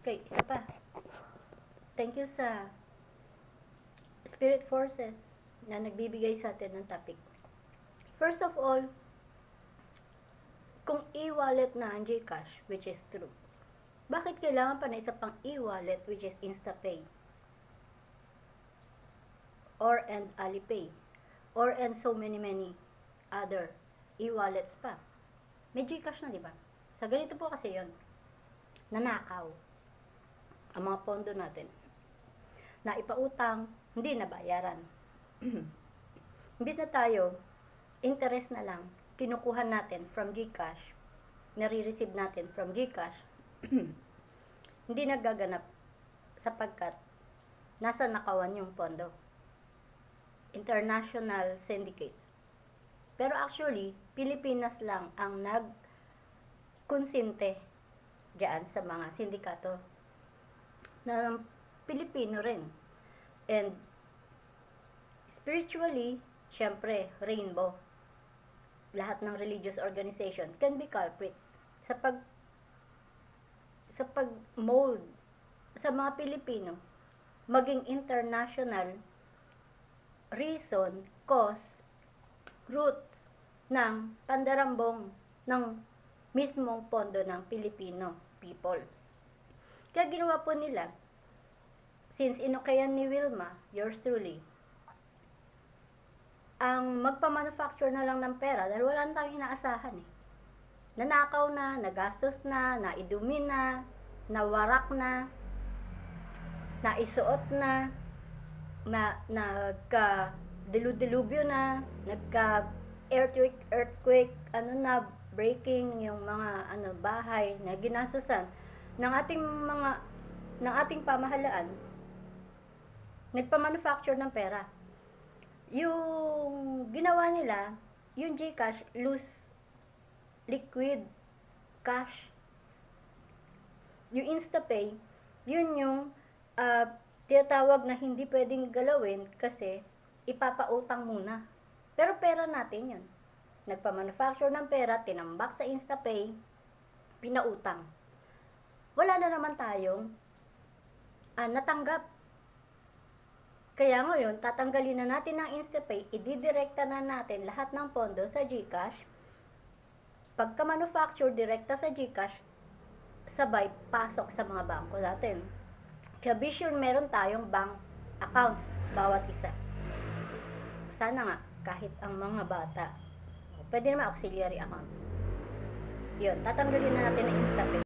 Okay, isa pa. Thank you sa Spirit Forces na nagbibigay sa atin ng topic. First of all, kung e-wallet na ang GCash, which is true, bakit kailangan pa na isa pang e-wallet, which is InstaPay? Or and Alipay? Or and so many other e-wallets pa. May GCash na, di ba? Sa ganito po kasi yon, nanakaw ang mga pondo natin. Na ipautang, hindi na bayaran. Imbis na tayo, interest na lang, kinukuha natin from GCash, nare-receive natin from GCash, hindi nagaganap sapagkat nasa nakawan yung pondo. International syndicates. Pero actually, Pilipinas lang ang nagkonsinte diyan sa mga sindikato na Pilipino rin. And spiritually, syempre, rainbow. Lahat ng religious organization can be culprits sa pag-mold sa mga Pilipino maging international reason, cause, roots ng pandarambong ng mismong pondo ng Filipino people. Kaya ginawa po nila, since inukayan ni Wilma, yours truly, ang magpa-manufacture na lang ng pera dahil wala na tayong inaasahan eh. Nanakaw na, nagastos na, naidumi na, nawarak na, naisuot na, nagka-dilubyo na, nagka-earthquake, breaking yung mga bahay na ginasusan ng ating pamahalaan, nagpa-manufacture ng pera. Yung ginawa nila, yung GCash, loose liquid cash. Yung InstaPay, yun yung tinatawag na hindi pwedeng galawin kasi ipapautang muna. Pero pera natin yun. Nagpa-manufacture ng pera, tinambak sa InstaPay, pinautang. Wala na naman tayong natanggap. Kaya ngayon, tatanggalin na natin ang InstaPay, ididirekta na natin lahat ng pondo sa GCash. Pagka-manufacture, direkta sa GCash, sabay pasok sa mga bangko natin. Kaya be sure meron tayong bank accounts, bawat isa. Sana nga, kahit ang mga bata, pwede naman auxiliary accounts. Yun, tatanggalin na natin ang InstaPay.